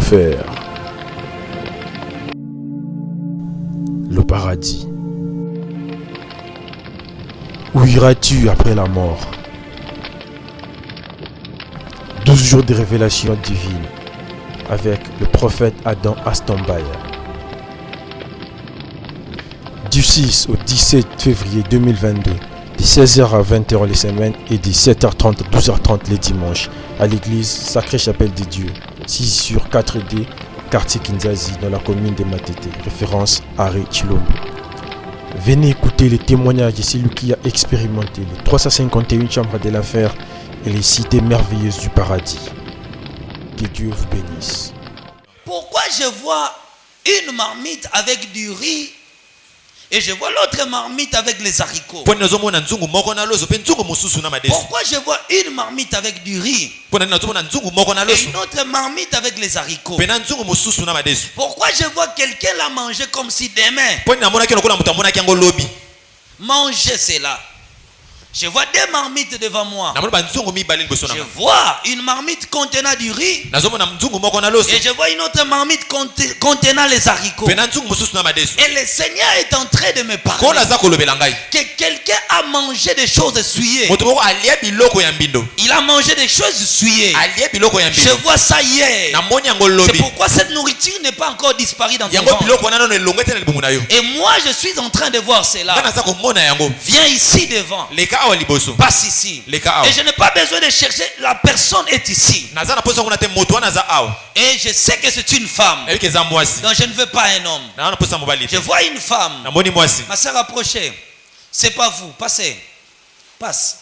l'enfer, le paradis. Où iras-tu après la mort? 12 jours de révélation divine avec le prophète Adam Aston-Bayer. Du 6 au 17 février 2022, de 16h à 20h les semaines et de 7h30 à 12h30 les dimanches à l'église Sacrée Chapelle des Dieux, 6 sur 4D, quartier Kinzazi dans la commune de Matete, référence Harry Chilombo. Venez écouter les témoignages de celui qui a expérimenté les 351 chambres de l'enfer et les cités merveilleuses du paradis. Que Dieu vous bénisse. Pourquoi je vois une marmite avec du riz et je vois l'autre marmite avec les haricots? Pourquoi je vois une marmite avec du riz et une autre marmite avec les haricots? Pourquoi je vois quelqu'un la manger comme si demain? Manger cela. Je vois deux marmites devant moi. Je vois une marmite contenant du riz et je vois une autre marmite contenant les haricots. Et le Seigneur est en train de me parler que quelqu'un a mangé des choses souillées. Il a mangé des choses souillées. Je vois ça hier. C'est pourquoi cette nourriture n'est pas encore disparue dans ton ventre. Et moi je suis en train de voir cela. Viens ici devant. Passe ici. Et je n'ai pas besoin de chercher. La personne est ici. Et je sais que c'est une femme. Donc je ne veux pas un homme. Je vois une femme. Ma soeur, approchez. C'est pas vous. Passez. Passe.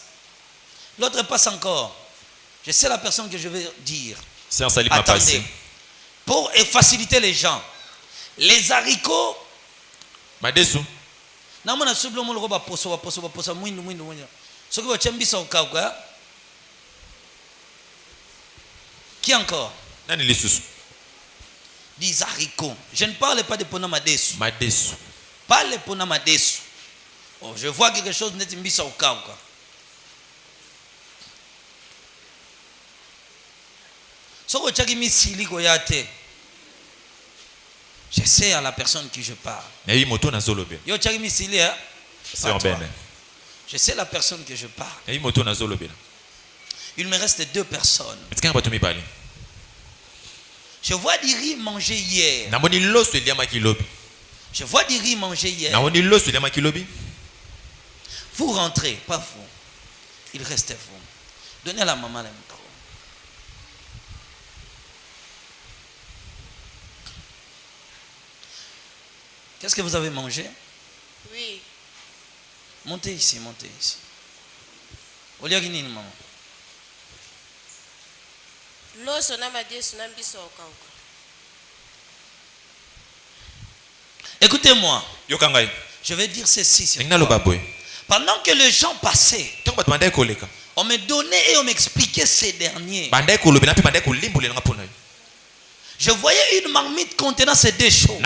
L'autre passe encore. Je sais la personne que je vais dire. Attendez. Pour faciliter les gens. Les haricots. Namona sublo mo roba poso mwindu soki wa chambisa ukauka. Qui encore? Nani lisusu? Des haricots. Je ne parle pas de pona madesu. Parle pona madesu. Oh, je vois quelque chose net mbisa ukauka. Soko chaki misili ko yate. Je sais à la personne qui je parle. Yo chaki misili hein? Je sais la personne que je parle. Il me reste deux personnes. Je vois du riz manger hier. Je vois du riz manger hier. Vous rentrez, pas vous. Il reste vous. Donnez à la maman le micro. Qu'est-ce que vous avez mangé? Oui. Montez ici, montez ici. Oliagini maman. Loso na madesu na mbiso okauka. Écoutez-moi. Je vais dire ceci. Pendant que les gens passaient, on me donnait et on m'expliquait ces derniers. Je voyais une marmite contenant ces deux choses.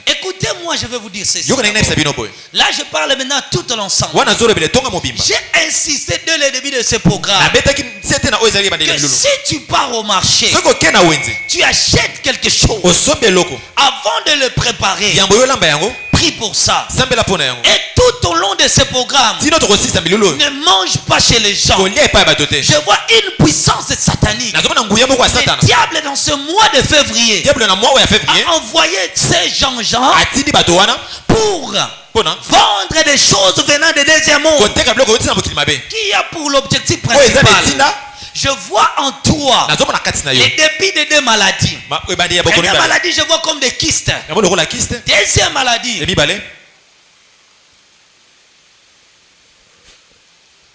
Écoutez-moi, je vais vous dire ceci. Là, je parle maintenant tout l'ensemble. J'ai insisté dès le début de ce programme que si tu pars au marché, tu achètes quelque chose avant de le préparer. Prie pour ça. Et tout au long de ce programme, ne mange pas chez les gens. Je vois une puissance satanique. Le diable dans ce mois de février a envoyé ces gens pour vendre des choses venant des deuxième monde qui a pour l'objectif principal. Je vois en toi les débits de deux maladies. Première maladie, je vois comme des kystes. Deuxième maladie.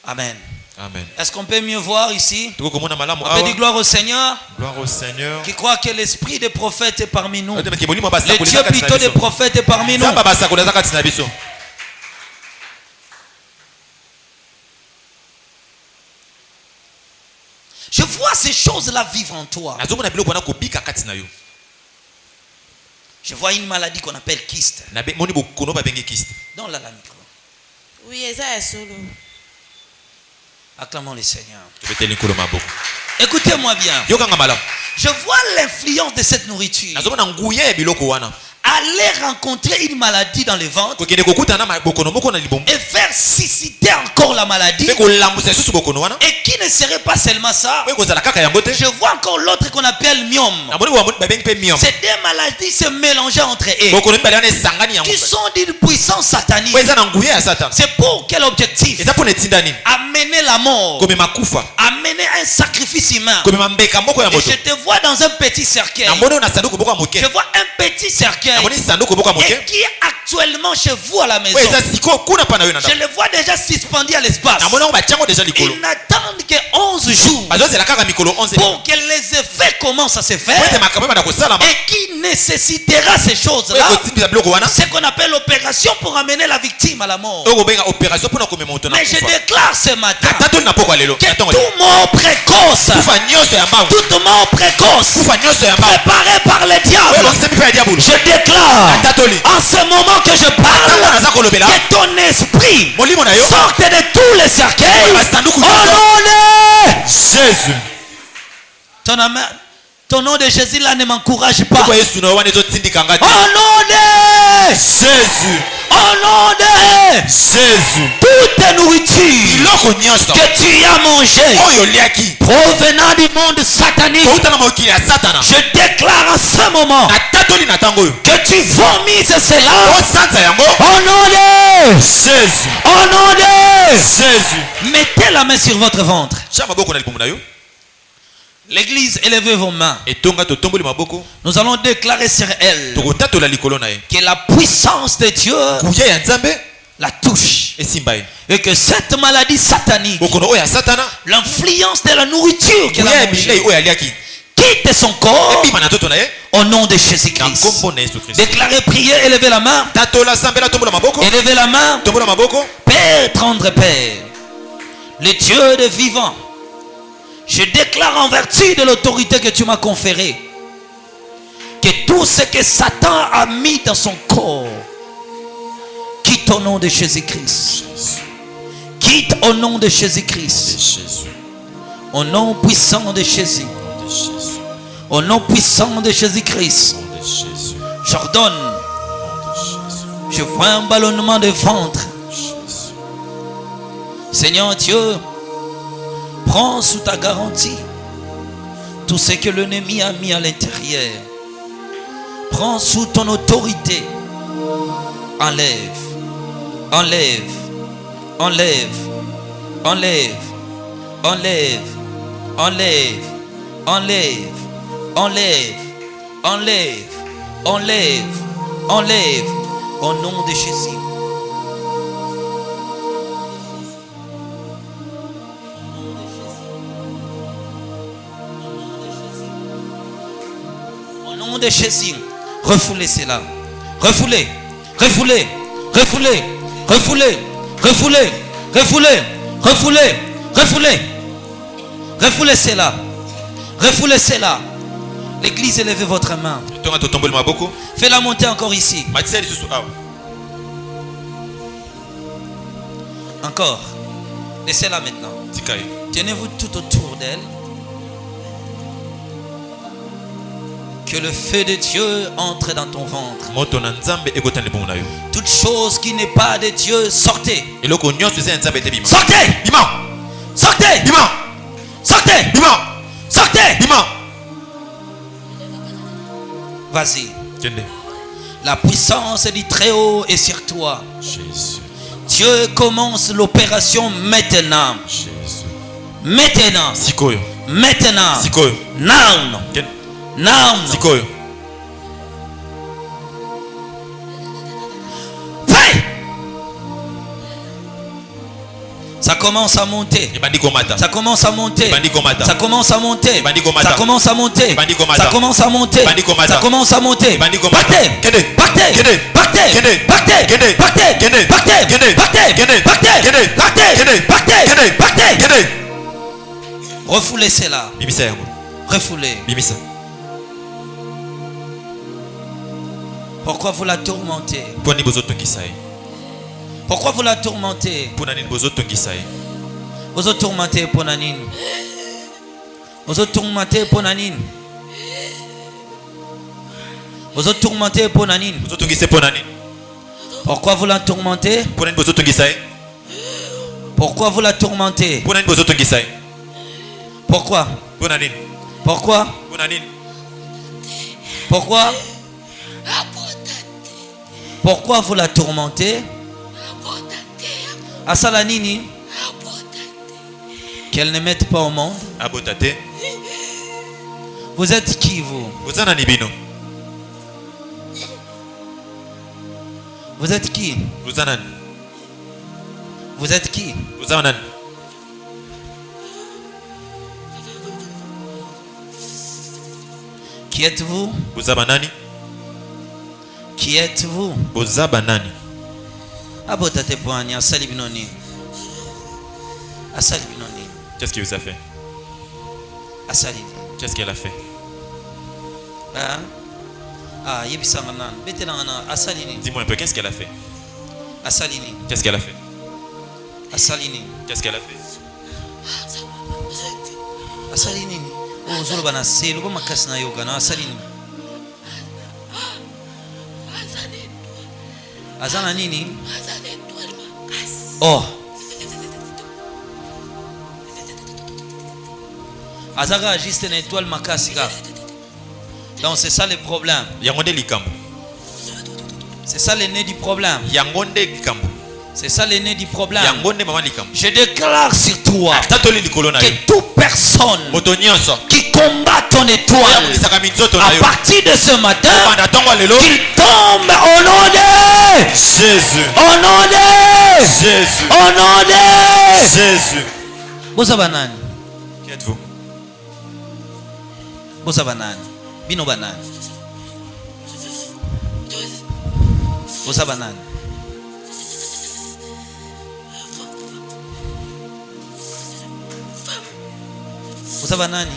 Amen. Amen. Est-ce qu'on peut mieux voir ici? On peut dire gloire au Seigneur. Gloire au Seigneur. Qui croit que l'esprit des prophètes est parmi nous. Le Dieu plutôt des prophètes est parmi nous. Je vois ces choses-là vivre en toi. Je vois une maladie qu'on appelle kyste. Donne-la la micro. Oui, eza solo. Acclamons le Seigneur. Écoutez-moi bien. Je vois l'influence de cette nourriture. Aller rencontrer une maladie dans le ventre et faire susciter encore la maladie, et qui ne serait pas seulement ça. Je vois encore l'autre qu'on appelle myome. C'est des maladies se mélanger entre eux qui sont d'une puissance satanique. C'est pour quel objectif? Amener la mort, amener un sacrifice humain. Et je te vois dans un petit cercueil. Je vois un petit cercueil et qui est actuellement chez vous à la maison. Je le vois déjà suspendu à l'espace. Il n'attend que 11 jours pour que les effets commencent à se faire et qui nécessitera ces choses-là. C'est ce qu'on appelle l'opération pour amener la victime à la mort. Mais je déclare ce matin que tout mort précoce, toute mort précoce préparée par le diable, je déclare en ce moment que je parle que ton esprit sorte de tous les cercueils au nom de Jésus. Ton nom de Jésus là ne m'encourage pas. Au nom de Jésus. Au nom de Jésus. Toute nourriture que tu as mangée provenant du monde satanique, je déclare en ce moment que tu vomises cela au nom de Jésus. Au nom de Jésus. Mettez la main sur votre ventre. L'église, élevez vos mains. Nous allons déclarer sur elle que la puissance de Dieu la touche. Et que cette maladie satanique, l'influence de la nourriture qu'elle a mangée, quitte son corps au nom de Jésus-Christ. Déclarez, priez, élevez la main. Élevez la main. Père, tendre Père, le Dieu de vivant, je déclare en vertu de l'autorité que tu m'as conférée que tout ce que Satan a mis dans son corps quitte au nom de Jésus-Christ. Quitte au nom de Jésus-Christ. Au nom puissant de Jésus. Au nom puissant de Jésus-Christ. J'ordonne. Je vois un ballonnement de ventre. Seigneur Dieu, prends sous ta garantie tout ce que l'ennemi a mis à l'intérieur. Prends sous ton autorité. Enlève. Enlève. Enlève. Enlève. Enlève. Enlève. Enlève. Enlève. Enlève. Enlève. Enlève. Au nom de Jésus. De Jésus, refoulez cela, refoulez, refoulez, refoulez, refoulez, refoulez, refoulez, refoulez, refoulez, refoulez cela, refoulez cela. L'église, élevez votre main. Fais-la monter encore ici. Encore. Laissez-la maintenant. Tenez-vous tout autour d'elle. Que le feu de Dieu entre dans ton ventre. Toute chose qui n'est pas de Dieu, sortez. Sortez. Sortez. Sortez. Sortez. Vas-y. La puissance du Très-Haut est sur toi. Dieu commence l'opération maintenant. Maintenant. Maintenant. Now. Non. Ça commence à monter. Ça commence à monter. Ça commence à monter. Ça commence à monter. Ça commence à monter. Ça commence à monter. Partez. Partez. Partez. Partez. Partez. Partez. Partez. Partez. Refoulez cela. Refoulez. Pourquoi vous la tourmentez? Pourquoi vous la tourmentez? Vous tourmentez pour Nanine. Vous tourmentez pour Nanine. Vous êtes tourmenté pour Nanine. Pourquoi vous la tourmentez? Pourquoi vous la tourmentez? Pourquoi? Pourquoi? Pourquoi? Pourquoi vous la tourmentez? Asalanini, qu'elle ne mette pas au monde. Vous êtes qui vous? Vous êtes qui? Vous êtes qui? Qui êtes-vous? Qui êtes-vous? Abotate poani asali binoni. Asali binoni. Qu'est-ce qu'il vous a fait? Asali. Qu'est-ce qu'elle a fait? Yebisangana. Betelangana asalini. Dis-moi un peu, qu'est-ce qu'elle a fait? Asalini. Qu'est-ce qu'elle a fait? Asalini. Qu'est-ce qu'elle a fait? Asalini. Oh, zolo bana selo ba makasna yoga na asalini. Azana nini? Oh. Azaga juste une étoile makasika. Donc c'est ça le problème. C'est ça le nez du problème. C'est ça le nez du problème. Je déclare sur toi que toute personne qui combat ton étoile, à partir de ce matin, qu'il tombe au nom de Jésus. Au nom de Jésus. Au nom de Jésus. Bosabanani. Qui êtes-vous? Bosabanani. Bino banani. Bosabanani. Bosabanani.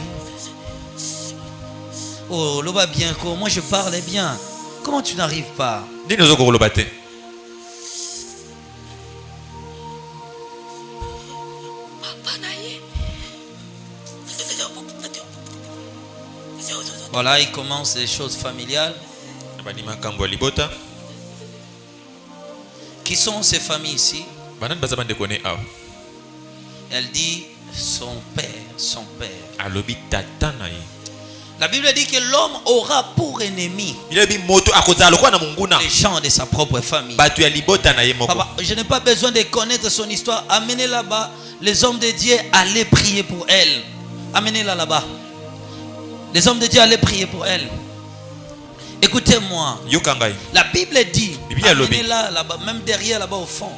Oh, l'oba bien, moi je parle bien. Comment tu n'arrives pas? Dis-nous au gros lobaté. Voilà, il commence les choses familiales. Qui sont ces familles ici? Elle dit son père, son père. La Bible dit que l'homme aura pour ennemi les gens de sa propre famille. Papa, je n'ai pas besoin de connaître son histoire. Amenez là-bas. Les hommes de Dieu, allez prier pour elle. Amenez-la là-bas. Les hommes de Dieu, allez prier pour elle. Écoutez-moi. La Bible dit, amenez-la là-bas, même derrière là-bas au fond.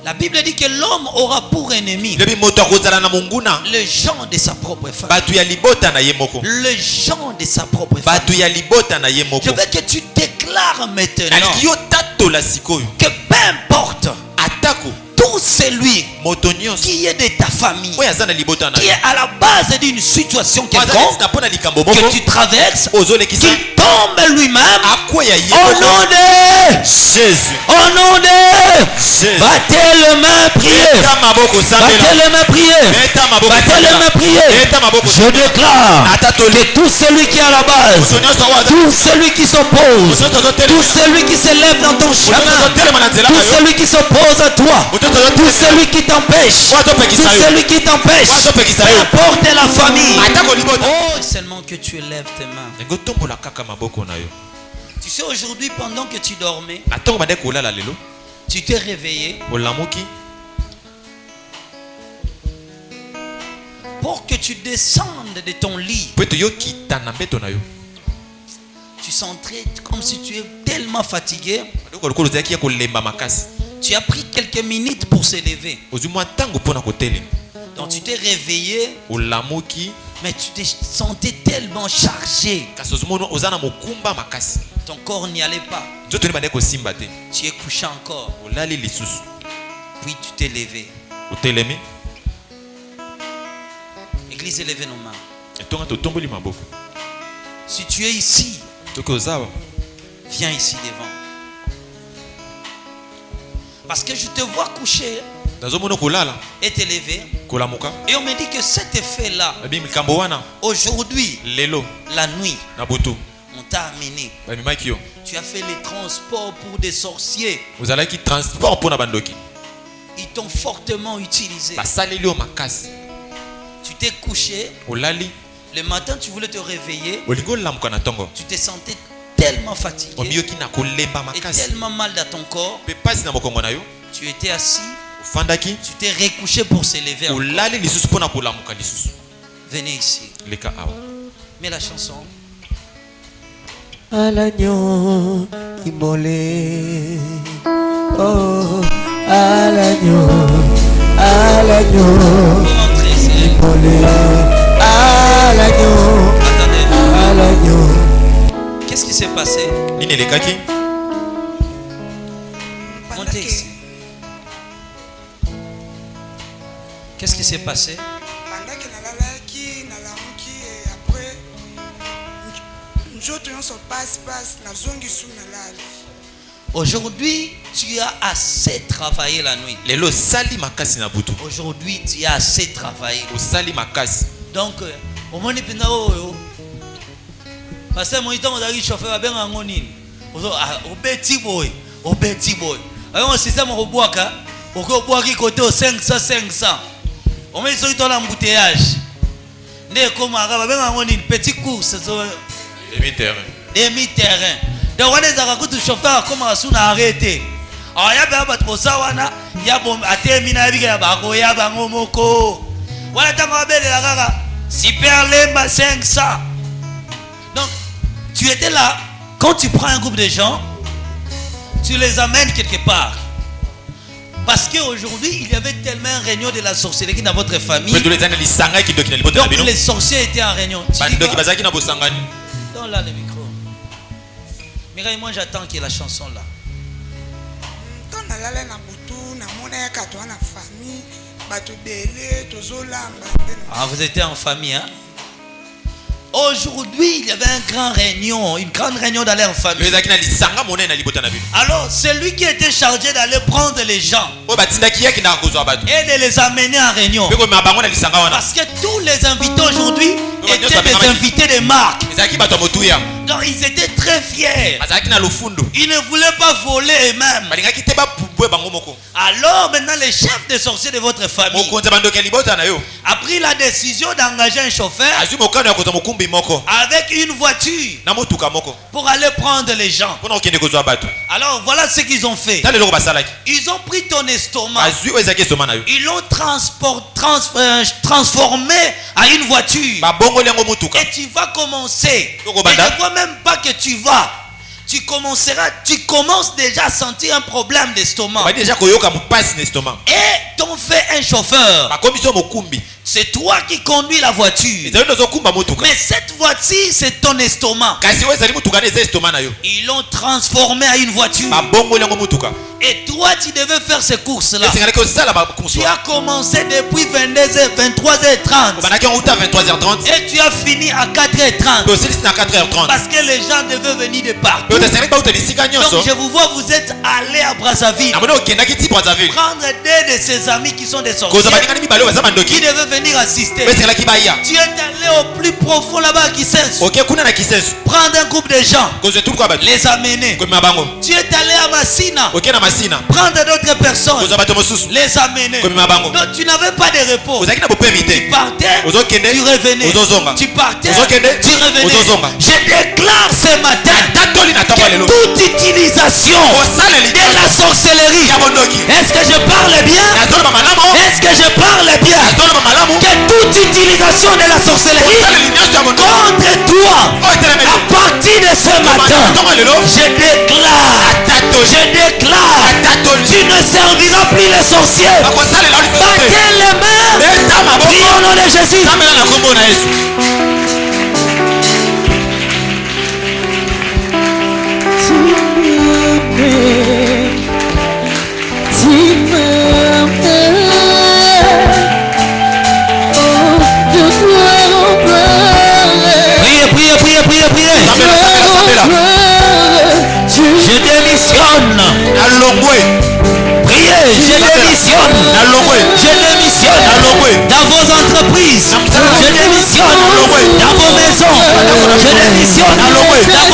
La Bible dit que l'homme aura pour ennemi les gens de sa propre famille. Les gens de sa propre famille. Je veux que tu déclares maintenant que peu importe tout celui qui est de ta famille, qui est à la base d'une situation quelconque que tu traverses, qu'il tombe lui-même au nom de Jésus. Au nom de Jésus. Battez les mains, priez. Battez les mains, priez. Battez les mains, priez. Je déclare que tout celui qui est à la base, tout celui qui s'oppose, tout celui qui se lève dans ton chemin, tout celui qui s'oppose à toi, tout celui qui t'empêche, tout celui qui t'empêche, peu importe la famille. Oh, seulement que tu élèves tes mains. Tu sais, aujourd'hui, pendant que tu dormais, tu t'es réveillé pour que tu descendes de ton lit. Tu sens comme si tu es tellement fatigué. Tu as pris quelques minutes pour se lever. Donc tu t'es réveillé, mais tu te sentais tellement chargé. Ton corps n'y allait pas. Tu es couché encore. Puis tu t'es levé. Église, élevez nos mains. Si tu es ici, viens ici devant. Parce que je te vois coucher et te lever. Et on me dit que cet effet-là, aujourd'hui, la nuit, On t'a amené. Tu as fait les transports pour des sorciers. Vous allez qui transport pour Nabandoki. Ils t'ont fortement utilisé. Tu t'es couché. Le matin, tu voulais te réveiller. Tu te sentais tellement fatigué. Et tellement mal dans ton corps. Tu étais assis. Tu t'es recouché pour se lever. Venez ici. Mets la chanson. À l'agneau immolé. Oh, à l'agneau immolé. À l'agneau. Qu'est-ce qui s'est passé? Montez ici. Qu'est-ce qui s'est passé? Aujourd'hui, tu as assez travaillé la nuit. Aujourd'hui, tu as assez travaillé. Donc, au moment où parce que mon temps, on a eu chauffeur à bien en ligne. Au petit boy. Alors, on système au bois, qui côté au 500. On met sur l'embouteillage. Né comme un petit course. Demi-terrain. Donc, on est à côté du chauffeur, comme on a arrêté. Alors, il y a un peu de ça, il y a un terminé avec la barre, il y a un moko. Voilà, tu as super lemba 500. Donc, tu étais là. Quand tu prends un groupe de gens, tu les amènes quelque part. Parce qu'aujourd'hui, il y avait tellement un réunion de la sorcellerie dans votre famille. Donc, les sorciers étaient en réunion. Donne là le micro. Mireille, moi j'attends qu'il y ait la chanson là. Ah, vous étiez en famille, hein? Aujourd'hui, il y avait une grande réunion dans leur famille. Alors, c'est lui qui était chargé d'aller prendre les gens et de les amener en réunion. Parce que tous les invités aujourd'hui étaient des invités de marque. Donc, ils étaient très fiers. Ils ne voulaient pas voler eux-mêmes. Alors, maintenant, le chef des sorciers de votre famille a pris la décision d'engager un chauffeur avec une voiture pour aller prendre les gens. Alors, voilà ce qu'ils ont fait. Ils ont pris ton estomac. Ils l'ont transformé à une voiture. Et tu vas commencer. Et ne vois même pas que tu vas. Tu commences déjà à sentir un problème d'estomac. Et t'ont fait un chauffeur. C'est toi qui conduis la voiture. Mais cette voiture, c'est ton estomac. Ils l'ont transformé à une voiture. Et toi, tu devais faire ces courses-là. Tu as commencé depuis 23h30. Et tu as fini à 4h30. Parce que les gens devaient venir de partout. Donc je vous vois, vous êtes allé à Brazzaville. Prendre deux de ses amis qui sont des sorciers. Qui devaient venir assister. Tu es allé au plus profond là-bas à Kisensu. Prendre un groupe de gens. Les amener. Tu es allé à Massina. Prendre d'autres personnes. Les amener. Donc tu n'avais pas de repos. Tu partais. Tu revenais. Tu partais. Tu revenais. Je déclare ce matin que toute utilisation de la sorcellerie. Est-ce que je parle bien? Est-ce que je parle bien? Que toute utilisation de la sorcellerie contre toi, à partir de ce matin, je déclare, tu ne serviras plus les sorciers. Battez les mains. Prie au nom de Jésus. Priez. Je démissionne. Priez, je démissionne. Dans vos entreprises. Je démissionne. Dans vos maisons. Je démissionne. Dans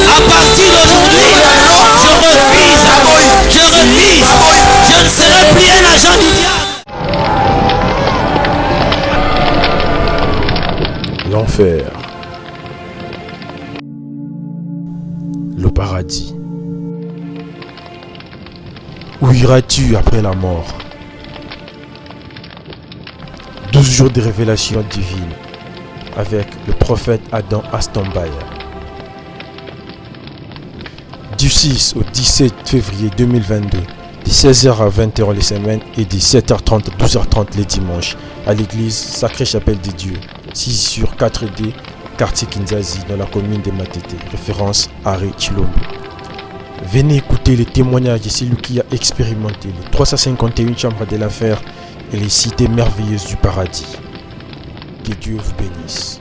À partir d'aujourd'hui, je refuse. Je ne serai plus un agent du diable. L'enfer. Le paradis. Où iras-tu après la mort? 12 jours de révélation divine avec le prophète Adam Astombaya. Du 6 au 17 février 2022, de 16h à 20h les semaines et de 7h30 à 12h30 les dimanches à l'église Sacrée Chapelle des Dieux, 6 sur 4D, quartier Kinzazi dans la commune de Matete, référence Harry Chilombo. Venez écouter les témoignages de celui qui a expérimenté les 351 chambres de l'enfer et les cités merveilleuses du paradis. Que Dieu vous bénisse.